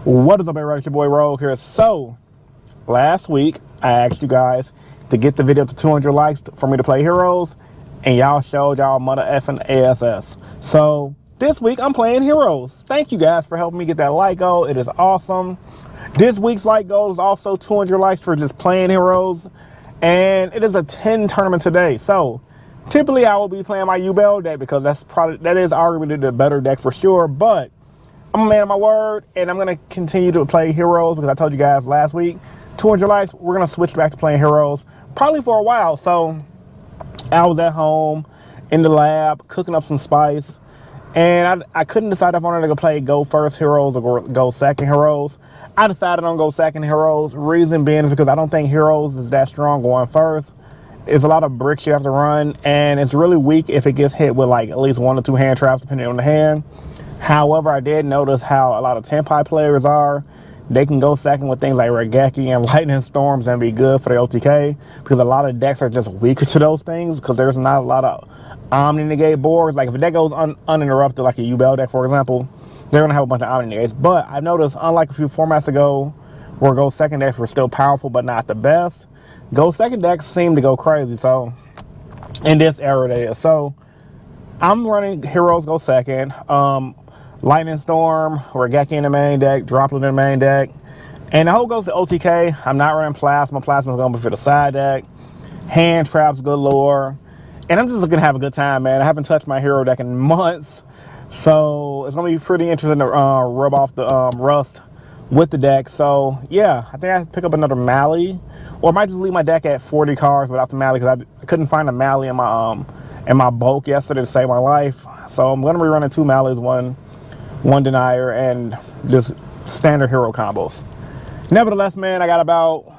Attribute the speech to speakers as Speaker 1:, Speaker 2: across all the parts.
Speaker 1: What is up, everybody? It's your boy Rogue here. So, last week I asked you guys to get the video to 200 likes for me to play Heroes, and y'all showed y'all mother effing ASS. So, this week I'm playing Heroes. Thank you guys for helping me get that like goal. It is awesome. This week's like goal is also 200 likes for just playing Heroes, and it is a 10 tournament today. So, typically I will be playing my Yubel deck because that is arguably the better deck for sure, but I'm a man of my word, and I'm going to continue to play Heroes because I told you guys last week, 200 likes, we're going to switch back to playing Heroes probably for a while. So I was at home in the lab cooking up some spice, and I couldn't decide if I wanted to play Go First Heroes or Go Second Heroes. I decided on Go Second Heroes. Reason being is because I don't think Heroes is that strong going first. It's a lot of bricks you have to run, and it's really weak if it gets hit with like at least 1 or 2 hand traps depending on the hand. However, I did notice how a lot of Tenpai players are. They can go second with things like Regeki and Lightning Storms and be good for the OTK because a lot of decks are just weaker to those things because there's not a lot of Omni Negate boards. Like if a deck goes uninterrupted, like a Yubel deck, for example, they're going to have a bunch of Omni Negates. But I've noticed, unlike a few formats ago where Go Second decks were still powerful but not the best, Go Second decks seem to go crazy. So, in this era, that is. So, I'm running Heroes Go Second. Lightning Storm, Regeki in the main deck, Droplet in the main deck. And the whole goes to OTK. I'm not running Plasma. Plasma's going to be for the side deck. Hand traps galore. And I'm just looking to have a good time, man. I haven't touched my hero deck in months. So it's going to be pretty interesting to rub off the rust with the deck. So, yeah, I think I have to pick up another Mally. Or I might just leave my deck at 40 cards without the Mally because I couldn't find a Mally in my bulk yesterday to save my life. So I'm going to be running 2 Mallies, one denier, and just standard hero combos. Nevertheless, man, I got about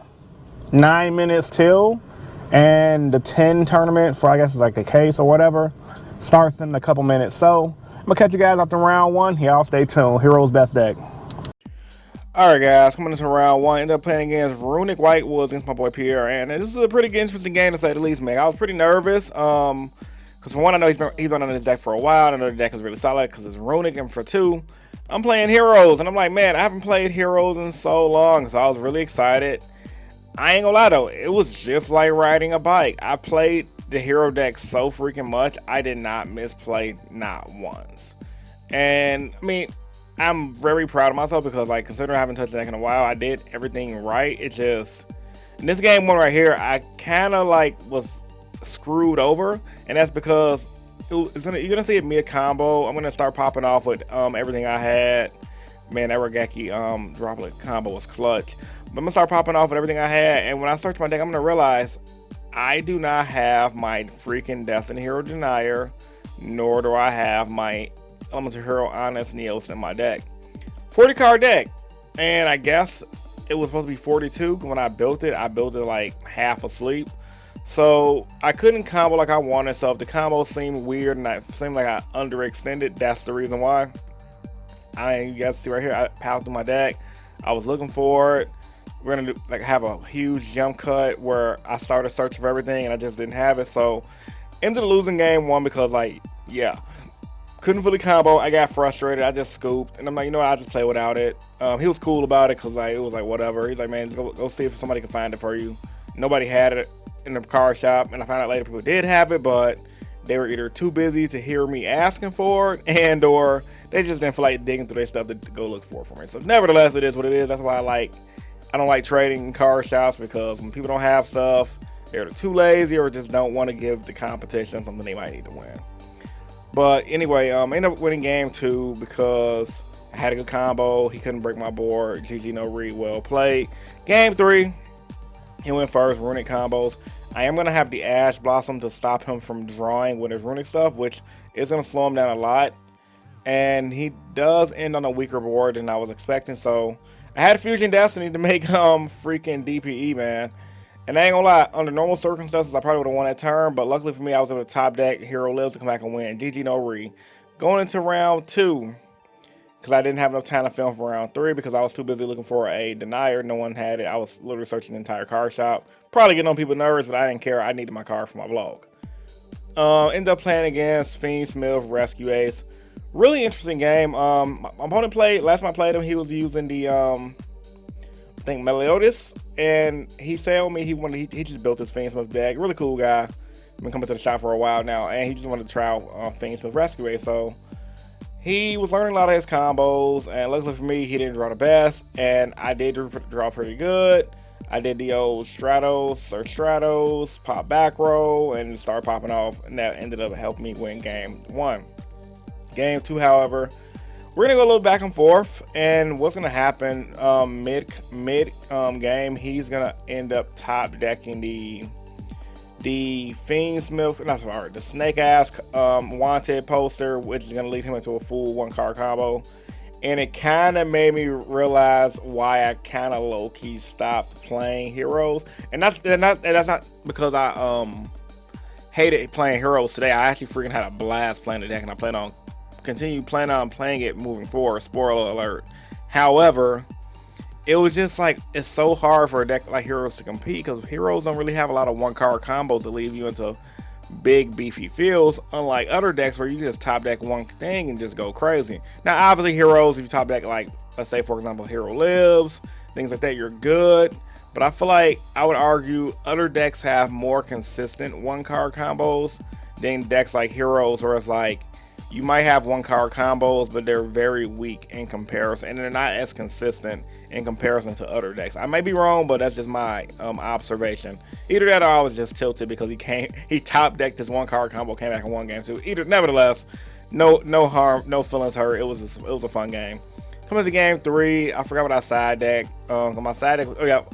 Speaker 1: 9 minutes till, and the 10 tournament for, I guess it's like a case or whatever, starts in a couple minutes. So I'm gonna catch you guys after round 1. Y'all stay tuned. Heroes best deck. Alright guys, coming into round 1, ended up playing against Runick White Woods against my boy Pierre, and this was a pretty interesting game to say the least, man. I was pretty nervous, because for one, I know he's been on his deck for a while, and I know the deck is really solid because it's Runick, and for 2, I'm playing Heroes, and I'm like, man, I haven't played Heroes in so long, so I was really excited. I ain't gonna lie though, it was just like riding a bike. I played the hero deck so freaking much, I did not misplay not once. And, I mean, I'm very proud of myself because, like, considering I haven't touched the deck in a while, I did everything right. It just, in this game one right here, I kind of, like, was screwed over, and that's because you're gonna see it mid combo. I'm gonna start popping off with everything I had. Man, that Regeki Droplet combo was clutch. But I'm gonna start popping off with everything I had, and when I search my deck, I'm gonna realize I do not have my freaking Destiny Hero Denier, nor do I have my Elemental Hero Honest Neos in my deck. 40 card deck, and I guess it was supposed to be 42. When I built it like half asleep. So I couldn't combo like I wanted, so if the combo seemed weird and it seemed like I underextended, that's the reason why. You guys see right here, I powered through my deck. I was looking for it. We're gonna like have a huge jump cut where I started searching for everything and I just didn't have it. So ended up losing game 1 because, like, yeah, couldn't fully combo. I got frustrated. I just scooped, and I'm like, you know what, I'll just play without it. He was cool about it because, like, it was like whatever. He's like, man, just go see if somebody can find it for you. Nobody had it in the car shop, and I found out later people did have it, but they were either too busy to hear me asking for it, and or they just didn't feel like digging through their stuff to go look for me. So nevertheless, it is what it is. That's why I don't like trading in car shops, because when people don't have stuff, they're too lazy or just don't want to give the competition something they might need to win. But anyway, I ended up winning game 2 because I had a good combo. He couldn't break my board. GG, no read, well played. Game 3, he went first, Runick combos. I am going to have the Ash Blossom to stop him from drawing with his Runick stuff, which is going to slow him down a lot. And he does end on a weaker board than I was expecting, so I had Fusion Destiny to make freaking DPE, man. And I ain't gonna lie, under normal circumstances, I probably would have won that turn, but luckily for me, I was able to top deck Hero Lives to come back and win. GG no re. Going into round 2, because I didn't have enough time to film for round 3 because I was too busy looking for a denier. No one had it. I was literally searching the entire car shop. Probably getting on people nervous, but I didn't care. I needed my car for my vlog. Ended up playing against Fiend Smith, Rescue Ace. Really interesting game. My opponent played last time I played him. He was using the I think Meliodas, and he said me he just built his Fiendsmith deck. Really cool guy. Been coming to the shop for a while now, and he just wanted to try out Fiendsmith Rescue. So he was learning a lot of his combos, and luckily for me, he didn't draw the best, and I did draw pretty good. I did the old Stratos, pop back row, and start popping off, and that ended up helping me win game 1. Game 2, however, we're gonna go a little back and forth, and what's gonna happen mid game, he's gonna end up top decking the Fiendsmith, not sorry, the Snake Ass Wanted poster, which is gonna lead him into a full 1-card combo. And it kind of made me realize why I kind of low-key stopped playing heroes, and that's not because I hated playing heroes today. I actually freaking had a blast playing the deck, and I plan on playing it moving forward. Spoiler alert. However, it was just like, it's so hard for a deck like heroes to compete, because heroes don't really have a lot of 1-card combos that leave you into big beefy fields, unlike other decks where you just top deck one thing and just go crazy. Now obviously heroes, if you top deck, like let's say for example Hero Lives, things like that, you're good. But I feel like I would argue other decks have more consistent 1-card combos than decks like heroes, where it's like you might have 1-card combos, but they're very weak in comparison, and they're not as consistent in comparison to other decks. I may be wrong, but that's just my observation. Either that, or I was just tilted because he top decked his 1-card combo, came back and won game 2. Nevertheless, no harm, no feelings hurt. It was a fun game. Coming to game 3, I forgot what I side deck. My side deck, oh yeah,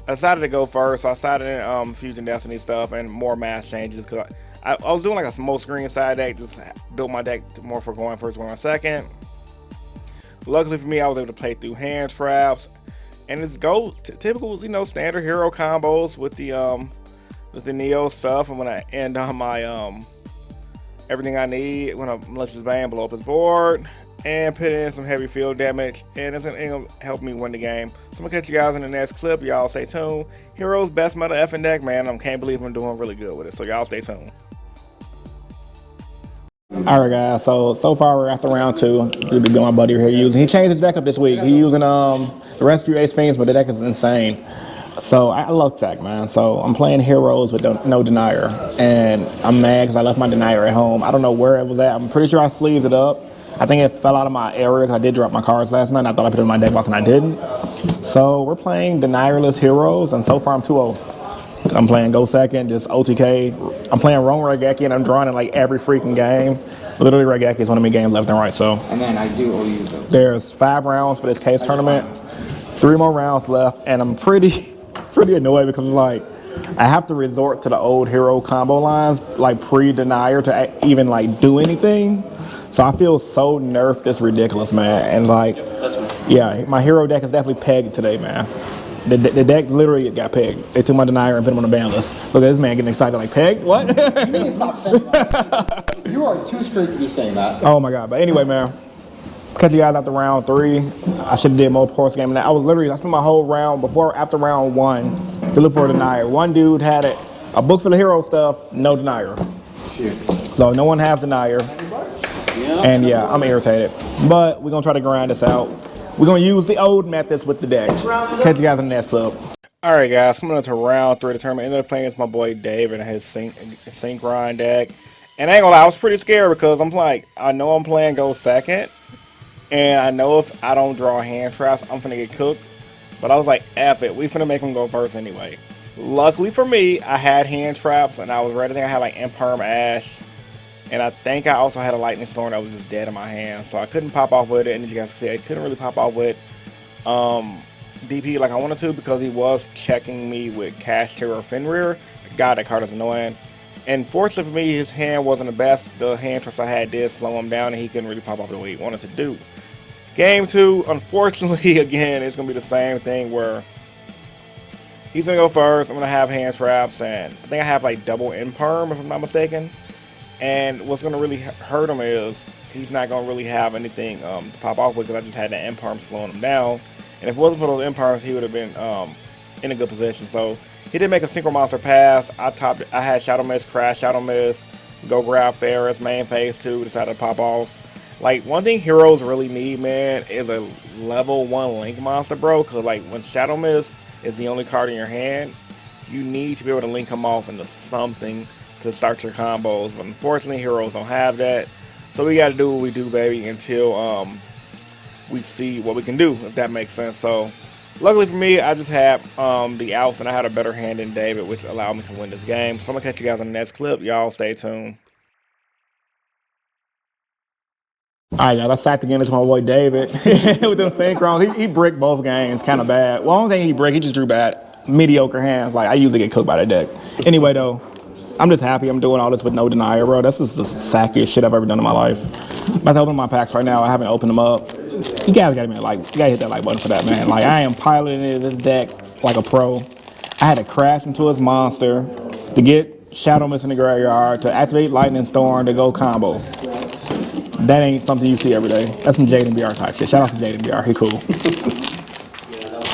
Speaker 1: I decided to go first. So I sided in Fusion Destiny stuff and more mass changes, because I was doing like a smoke screen side deck, just built my deck more for going first, going second. Luckily for me, I was able to play through hand traps, and it's typical, standard hero combos with the Neo stuff. I'm gonna end on my everything I need when I malicious bang, blow up his board, and put in some heavy field damage, and it's gonna help me win the game. So I'm gonna catch you guys in the next clip. Y'all stay tuned. Heroes best meta effing deck, man. I can't believe I'm doing really good with it. So y'all stay tuned. All right, guys. So far we're after round 2. We'll be my buddy here using. He changed his deck up this week. He using the Rescue Ace Fiends, but the deck is insane. So I love tech, man. So I'm playing heroes with no denier, and I'm mad because I left my denier at home. I don't know where it was at. I'm pretty sure I sleeved it up. I think it fell out of my area because I did drop my cards last night. I thought I put it in my deck box and I didn't. So we're playing denierless heroes, and so far I'm 2-0. I'm playing Go Second, just OTK. I'm playing Roan Regeki, and I'm drawing in like every freaking game. Literally, Regeki is one of my games left and right. So,
Speaker 2: and then I do owe you those.
Speaker 1: There's 5 rounds for this case tournament, 3 more rounds left, and I'm pretty annoyed because it's like I have to resort to the old hero combo lines like pre-denier to even like do anything. So I feel so nerfed. It's ridiculous, man. And like, yeah, my hero deck is definitely pegged today, man. The deck literally got pegged. They took my denier and put him on the ban list. Look at this man getting excited, like, pegged? What?
Speaker 2: You need to stop saying that. You are too straight to be saying that.
Speaker 1: Oh my God. But anyway, man, catch you guys after round 3. I should have did more post game than that. I spent my whole round after round 1 to look for a denier. One dude had a book full of hero stuff, no denier.
Speaker 2: Shit.
Speaker 1: So no one has denier. And yeah, I'm irritated. But we're gonna try to grind this out. We're going to use the old methods with the deck. Catch you guys in the next clip. All right, guys. Coming on to round 3 of the tournament. Ended up playing as my boy Dave and his Synchron deck. And I ain't gonna lie, I was pretty scared because I'm like, I know I'm playing Go Second. And I know if I don't draw hand traps, I'm finna get cooked. But I was like, F it. We finna make him go first anyway. Luckily for me, I had hand traps and I was ready. I think I had like Imperm Ash. And I think I also had a Lightning Storm that was just dead in my hand. So I couldn't pop off with it. And as you guys can see, I couldn't really pop off with DP like I wanted to because he was checking me with Cash Terror Fenrir. God, that card is annoying. And fortunately for me, his hand wasn't the best. The hand traps I had did slow him down and he couldn't really pop off the way he wanted to do. Game 2, unfortunately, again, it's going to be the same thing where he's going to go first. I'm going to have hand traps. And I think I have like double Imperm if I'm not mistaken. And what's going to really hurt him is he's not going to really have anything to pop off with because I just had that Imperm slowing him down. And if it wasn't for those Imperms, he would have been in a good position. So he did make a Synchro Monster pass. I had Shadow Mist, Crash Shadow Mist, go grab Ferris, main phase 2, decided to pop off. Like, one thing heroes really need, man, is a level 1 Link monster, bro. Because, like, when Shadow Mist is the only card in your hand, you need to be able to link him off into something to start your combos. But unfortunately, heroes don't have that. So we got to do what we do, baby, until we see what we can do, if that makes sense. So, luckily for me, I just had the outs, and I had a better hand than David, which allowed me to win this game. So I'm going to catch you guys on the next clip. Y'all stay tuned. All right, y'all, let's sack again. It's my boy David with them Synchrons. He bricked both games kind of bad. Well, only thing he bricked, he just drew bad, mediocre hands. Like, I usually get cooked by the deck. Anyway, though, I'm just happy I'm doing all this with no denier, bro. This is the sackiest shit I've ever done in my life. I'm about to open my packs right now. I haven't opened them up. You guys gotta hit that like button for that, man. Like, I am piloting this deck like a pro. I had to crash into his monster to get Shadow Mist in the graveyard, to activate Lightning Storm, to go combo. That ain't something you see every day. That's some Jaden BR type shit. Shout out to Jaden BR. He cool.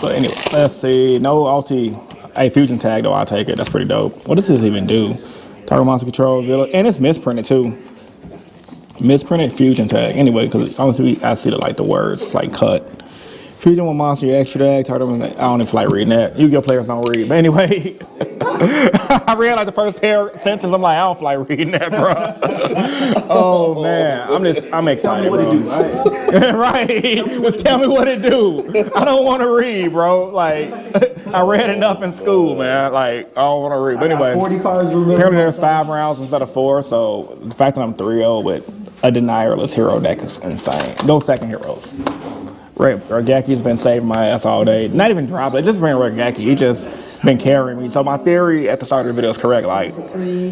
Speaker 1: But anyway, let's see. No ulti. Hey, fusion tag though. I'll take it. That's pretty dope. What does this even do? Target monster control, village, and it's misprinted too. Misprinted fusion tag. Anyway, because honestly, I see the words. It's like cut. Fusion one monster, your extra tag. Target. I don't even feel like reading that. Yu-Gi-Oh players don't read. But anyway, I read like the first pair sentence. I'm like, I don't feel like reading that, bro. Oh man, I'm excited, bro. Right? Just tell me what it do. I don't want to read, bro. Like, I read enough in school, man. Like, I don't want to read. But anyway,
Speaker 2: 40 cards.
Speaker 1: apparently there's 5 rounds instead of 4. So the fact that I'm 3-0 with a denierless hero deck is insane. No second heroes. Right, Ragaki's been saving my ass all day. Not even drop it, just been Ragaki. He just been carrying me. So my theory at the start of the video is correct. Like,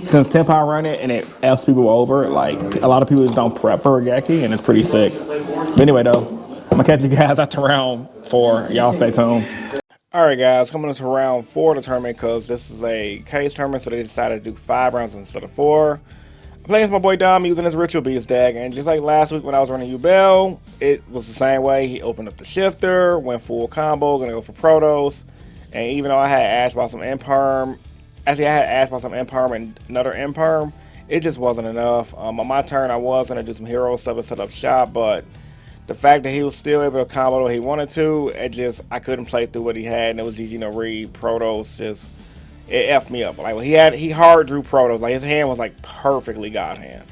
Speaker 1: since Tempo run it and it F's people over, like, a lot of people just don't prep for Ragaki, and it's pretty sick. But anyway, though, I'm gonna catch you guys after round 4. Y'all stay tuned. All right, guys, coming into round 4 of the tournament, because this is a case tournament, so they decided to do 5 rounds instead of 4. I'm playing as my boy Dom using his Ritual Beast deck, and just like last week when I was running Yubel, it was the same way. He opened up the shifter, went full combo, gonna go for Protos, and even though I had asked about some Imperm, actually I had asked about some Imperm and another Imperm, it just wasn't enough. On my turn, I was gonna do some hero stuff and set up shop, but the fact that he was still able to combo what he wanted to, I couldn't play through what he had, and it was GG no read. Protos just, it effed me up. Like, he hard drew Protos. Like, his hand was like perfectly God hand.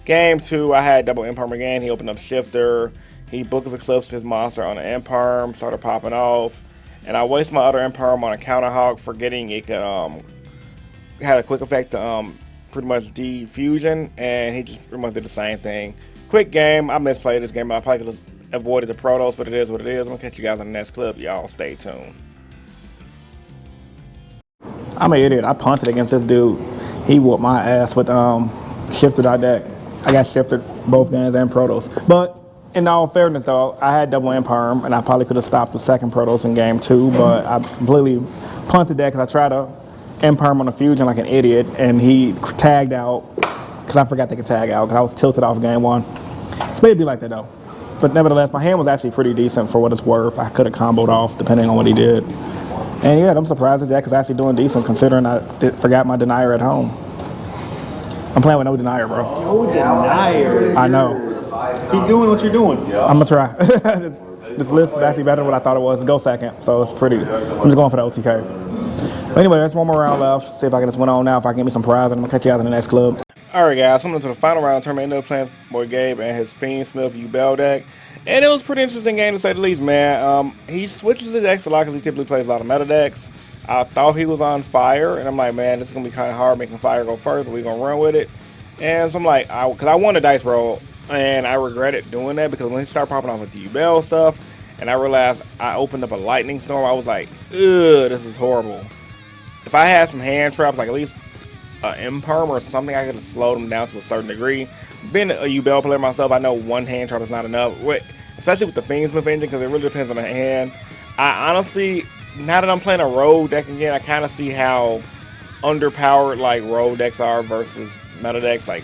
Speaker 1: Game 2, I had double Imperm again. He opened up shifter. He Book of Eclipse his monster on an Imperm, started popping off, and I wasted my other Imperm on a Counterhawk, forgetting it could had a quick effect to pretty much defusion, and he just pretty much did the same thing. Quick game. I misplayed this game. I probably could have avoided the Protos, but it is what it is. I'm gonna catch you guys on the next clip. Y'all stay tuned. I'm an idiot. I punted against this dude. He whooped my ass with shifted our deck. I got shifted both games and Protos. But in all fairness, though, I had double Imperm, and I probably could have stopped the second Protos in game 2, but I completely punted that because I tried to Imperm on the fusion like an idiot, and he tagged out because I forgot they could tag out because I was tilted off game 1. So maybe like that, though. But nevertheless, my hand was actually pretty decent for what it's worth. I could have comboed off depending on what he did. And yeah, I'm surprised that is actually doing decent considering I forgot my denier at home. I'm playing with no denier, bro.
Speaker 2: No denier.
Speaker 1: I know.
Speaker 2: Keep doing what you're doing.
Speaker 1: I'm gonna try. this list is actually better than what I thought it was. Go second, so it's pretty. I'm just going for the OTK. But anyway, there's one more round left. See if I can just win on now. If I can get me some prize, and I'm gonna catch you guys in the next club. All right, guys. Coming into the final round of the tournament, ended up playing boy Gabe and his Fiend Smith Yubel deck. And it was a pretty interesting game to say the least, man. He switches his decks a lot because he typically plays a lot of meta decks. I thought he was on fire, and I'm like, man, this is going to be kind of hard making fire go first, but we're going to run with it. And so I'm like, because I won a dice roll, and I regretted doing that because when he started popping off with the Yubel stuff, and I realized I opened up a lightning storm, I was like, ugh, this is horrible. If I had some hand traps, like at least an Imperm or something, I could have slowed him down to a certain degree. Being a Yubel player myself, I know one hand trap is not enough, especially with the Fiendsmith engine, because it really depends on the hand. I honestly, now that I'm playing a rogue deck again, I kind of see how underpowered like rogue decks are versus meta decks like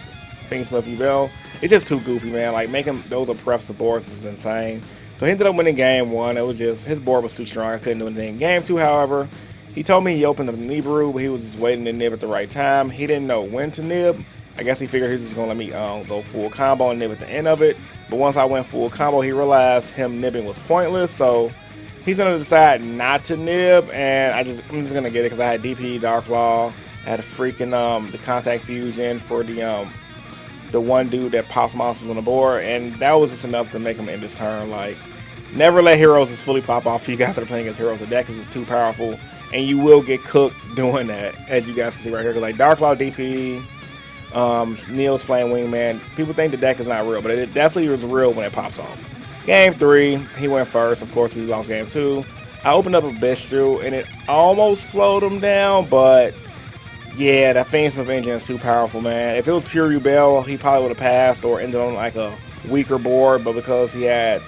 Speaker 1: Fiendsmith Yubel. It's just too goofy, man. Like, making those prefs boards is insane. So he ended up winning game 1. It was just, his board was too strong. I couldn't do anything. Game 2, however, he told me he opened up the Nibiru, but he was just waiting to nib at the right time. He didn't know when to nib. I guess he figured he was just gonna let me go full combo and nib at the end of it. But once I went full combo, he realized him nibbing was pointless, so he's gonna decide not to nib, and I'm just gonna get it because I had DP Dark Law, I had a freaking the contact fusion for the one dude that pops monsters on the board, and that was just enough to make him end his turn. Like, never let heroes just fully pop off for you guys that are playing against heroes. The deck is just too powerful, and you will get cooked doing that, as you guys can see right here. Because like Dark Law DP, Neil's Flame Wingman, people think the deck is not real, but it definitely was real when it pops off. Game 3, he went first. Of course, he lost game 2. I opened up a Bistru, and it almost slowed him down, but yeah, that Fiendsmith engine is too powerful, man. If it was pure Yubel, he probably would have passed or ended on like a weaker board, but because he had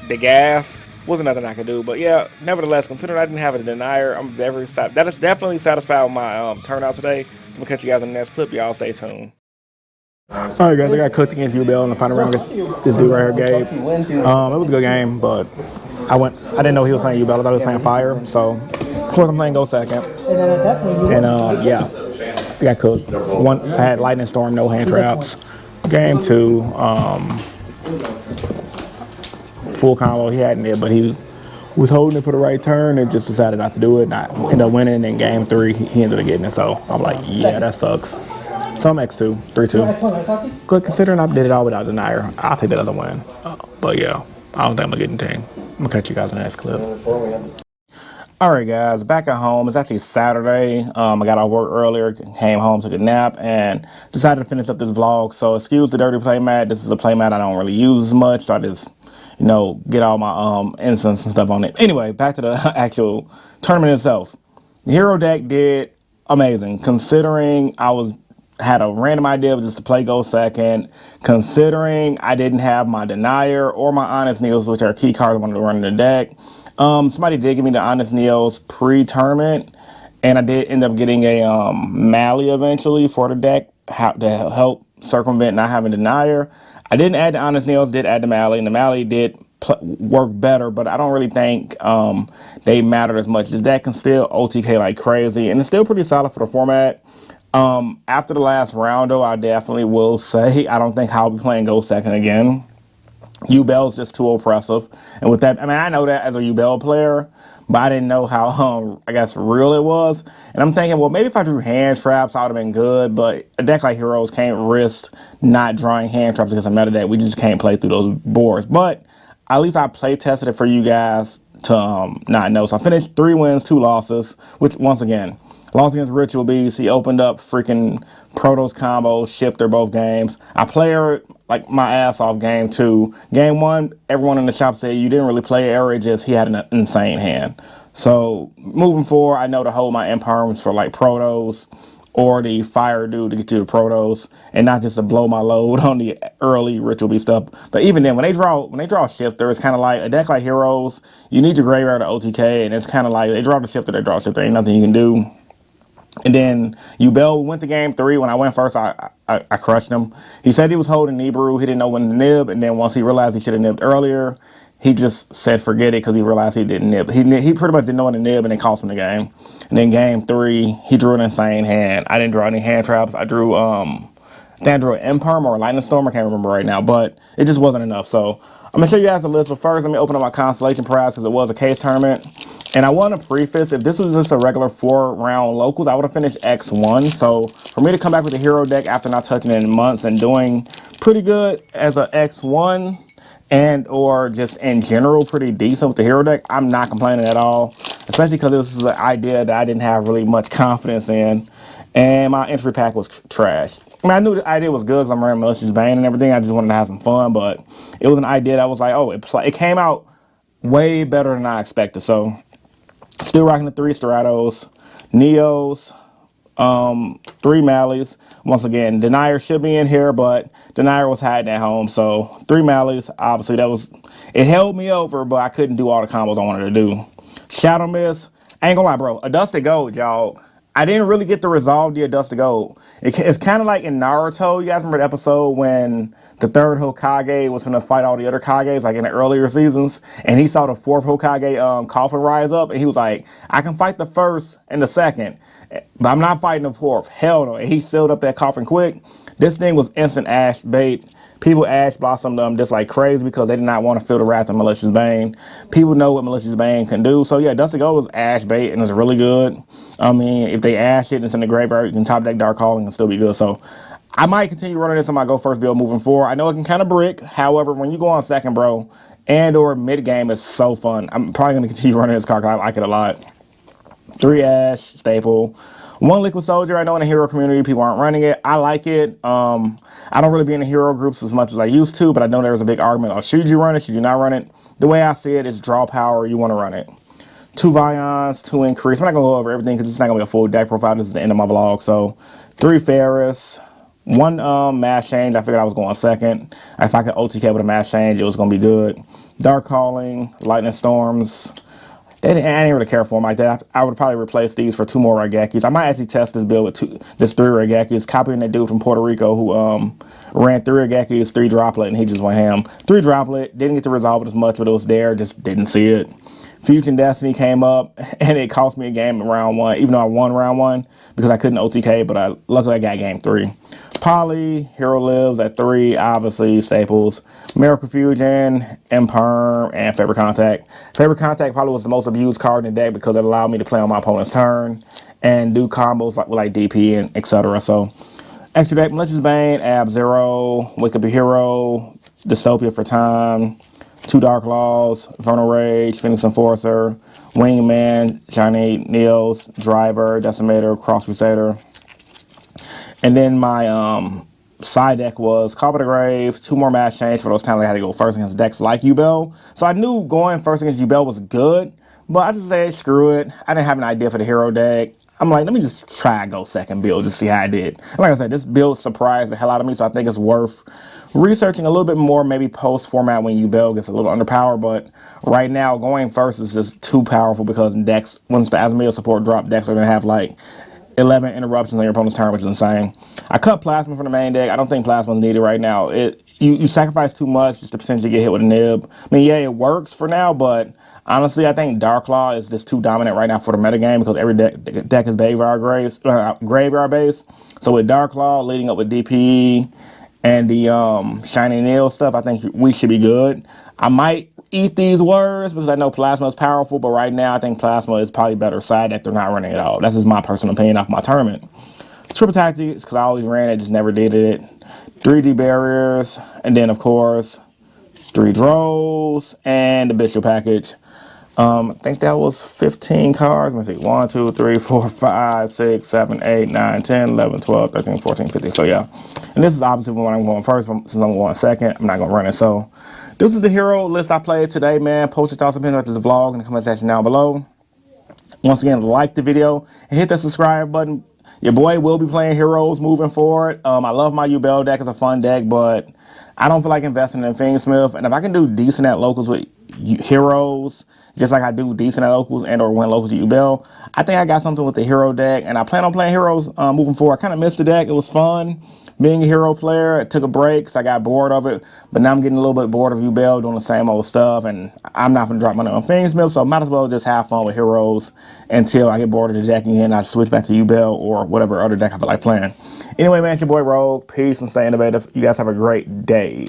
Speaker 1: the gas, wasn't nothing I could do. But yeah, nevertheless, considering I didn't have a denier, that is definitely satisfied with my turnout today. So I'm gonna catch you guys in the next clip. Y'all stay tuned. Alright guys, I got cooked against Yubel in the final round. This dude right here, Gabe. It was a good game, but I didn't know he was playing Yubel. I thought he was playing Fire, so of course I'm playing Go second. And yeah, I got cooked. I had Lightning Storm, no hand traps. Game 2, full combo. He had nib, but he was holding it for the right turn and just decided not to do it. And I ended up winning. In game 3, he ended up getting it. So I'm like, yeah, that sucks. So I'm X2, 3-2. Good, considering I did it all without denier. I'll take that as a win. But yeah, I don't think I'm gonna get anything. I'm gonna catch you guys in the next clip. Alright guys, back at home. It's actually Saturday. I got off work earlier, came home, took a nap, and decided to finish up this vlog. So excuse the dirty playmat. This is a playmat I don't really use as much, so I just, get all my incense and stuff on it. Anyway, back to the actual tournament itself. The hero deck did amazing, considering I had a random idea just to play Go second, considering I didn't have my Denier or my Honest Neos, which are key cards I wanted to run in the deck. Somebody did give me the Honest Neos pre-tournament, and I did end up getting a Mally eventually for the deck to help circumvent not having Denier. I didn't add the Honest Neos, did add the Mally, and the Mally did work better, but I don't really think they mattered as much. This deck can still OTK like crazy, and it's still pretty solid for the format. After the last round, though, I definitely will say I don't think I'll be playing Go second again. Yubel's just too oppressive, and with that, I mean, I know that as a Yubel player, but I didn't know how I guess real it was. And I'm thinking, well, maybe if I drew hand traps, I would have been good. But a deck like Heroes can't risk not drawing hand traps against a meta deck. We just can't play through those boards. But at least I play tested it for you guys to not know. So I finished 3 wins, 2 losses, which once again, lost against Ritual Beast. He opened up freaking Protoss combo, Shifter both games. I played like my ass off game 2. Game 1, everyone in the shop said you didn't really play Eric, just he had an insane hand. So moving forward, I know to hold my imperms for like Protoss or the Fire dude to get to the Protoss, and not just to blow my load on the early Ritual Beast stuff. But even then, when they draw Shifter, it's kind of like a deck like Heroes. You need your graveyard to OTK, and it's kind of like they draw the Shifter, they draw Shifter. Ain't nothing you can do. And then Yubel went to game 3. When I went first, I crushed him. He said he was holding Nibiru. He didn't know when to nib. And then once he realized he should have nibbed earlier, he just said forget it because he realized he didn't nib. He pretty much didn't know when to nib, and it cost him the game. And then game 3, he drew an insane hand. I didn't draw any hand traps. I drew I think I drew an Imperm or a Lightning Storm. I can't remember right now, but it just wasn't enough. So I'm going to show you guys the list. But first, let me open up my Constellation prize because it was a case tournament. And I want to preface, if this was just a regular 4-round locals, I would have finished X1. So for me to come back with a hero deck after not touching it in months and doing pretty good as a X1 and or just in general pretty decent with the hero deck, I'm not complaining at all. Especially because this is an idea that I didn't have really much confidence in. And my entry pack was trash. I mean, I knew the idea was good because I'm running Malicious Bane and everything. I just wanted to have some fun, but it was an idea that was like, oh, it came out way better than I expected. So still rocking the 3 Stratos, Neos, 3 Mallies. Once again, Denier should be in here, but Denier was hiding at home. So 3 Mallies, obviously it held me over, but I couldn't do all the combos I wanted to do. Shadow Mist, I ain't gonna lie, bro. A Dusted Gold, y'all. I didn't really get to resolve the Dust to Gold. It's kind of like in Naruto. You guys remember the episode when the third Hokage was going to fight all the other Kages, like in the earlier seasons, and he saw the fourth Hokage coffin rise up, and he was like, I can fight the first and the second, but I'm not fighting the fourth. Hell no. And he sealed up that coffin quick. This thing was instant ash bait. People ash blossomed them just like crazy because they did not want to feel the wrath of Malicious Bane. People know what Malicious Bane can do. So yeah, Dust to Gold was ash bait and it's really good. I mean, if they ash it and it's in the graveyard, you can top deck Dark Calling and still be good. So I might continue running this on my Go First build moving forward. I know it can kind of brick. However, when you go on second, bro, and or mid game is so fun. I'm probably going to continue running this card because I like it a lot. 3 ash, staple. 1 Liquid Soldier. I know in the hero community people aren't running it. I like it. I don't really be in the hero groups as much as I used to, but I know there's a big argument of should you run it, should you not run it. The way I see it is draw power, you want to run it. 2 Vions, 2 Increase. I'm not going to go over everything because it's not going to be a full deck profile. This is the end of my vlog. So 3 Ferris, 1 mass change. I figured I was going second. If I could OTK with a mass change, it was going to be good. Dark Calling, Lightning Storms. I didn't really care for them like that. I would probably replace these for 2 more Raigekis. I might actually test this build with this 3 Raigekis, copying that dude from Puerto Rico who ran 3 Raigekis, 3 Droplet, and he just went ham. 3 Droplet, didn't get to resolve it as much, but it was there, just didn't see it. Fusion Destiny came up, and it cost me a game in round 1, even though I won round 1 because I couldn't OTK, but luckily I got game 3. Poly, Hero Lives at 3, obviously, staples. Miracle Fusion, Imperm, and Favorite Contact. Favorite Contact probably was the most abused card in the deck because it allowed me to play on my opponent's turn and do combos like DP and etc. So, extra deck, Malicious Bane, Ab Zero, Wake Up Your Hero, Dystopia for Time, 2 Dark Laws, Vernal Rage, Phoenix Enforcer, Wingman, Shiny Neos, Driver, Decimator, Cross Crusader. And then my side deck was Call of the Grave, 2 more mass change for those times I had to go first against decks like Yubel. So I knew going first against Yubel was good, but I just said, screw it. I didn't have an idea for the hero deck. I'm like, let me just try and go second build, just see how I did. And like I said, this build surprised the hell out of me, so I think it's worth researching a little bit more, maybe post-format when Yubel gets a little underpowered, but right now, going first is just too powerful because decks, once the Asmodee support drop, decks are going to have like 11 interruptions on your opponent's turn, which is insane. I cut Plasma from the main deck. I don't think Plasma is needed right now. You sacrifice too much just to potentially get hit with a nib. I mean, yeah, it works for now, but honestly, I think Dark Claw is just too dominant right now for the metagame because every deck is graveyard based. So with Dark Claw leading up with DPE and the Shiny Nail stuff, I think we should be good. I might eat these words because I know Plasma is powerful, but right now I think Plasma is probably better side deck they're not running at all. That's just my personal opinion off my tournament. Triple Tactics, because I always ran it, just never did it. 3D Barriers, and then of course 3 Drows and the Bishop package. I think that was 15 cards. Let me see. 1, 2, 3, 4, 5, 6, 7, 8, 9, 10, 11, 12, 13, 14, 15. So yeah. And this is obviously when I'm going first, but since I'm going second, I'm not going to run it. So this is the hero list I played today, man. Post your thoughts opinions about this vlog in the comment section down below. Once again, like the video and hit the subscribe button. Your boy will be playing heroes moving forward. I love my Yubel deck. It's a fun deck, but I don't feel like investing in Fiendsmith. And if I can do decent at locals with heroes, just like I do decent at locals and or win locals with Yubel, I think I got something with the hero deck. And I plan on playing heroes moving forward. I kind of missed the deck. It was fun being a hero player. It took a break because I got bored of it. But now I'm getting a little bit bored of Yubel doing the same old stuff. And I'm not going to drop money on Fiendsmith. So I might as well just have fun with heroes until I get bored of the deck again. I switch back to Yubel or whatever other deck I feel like playing. Anyway, man, it's your boy Rogue. Peace and stay innovative. You guys have a great day.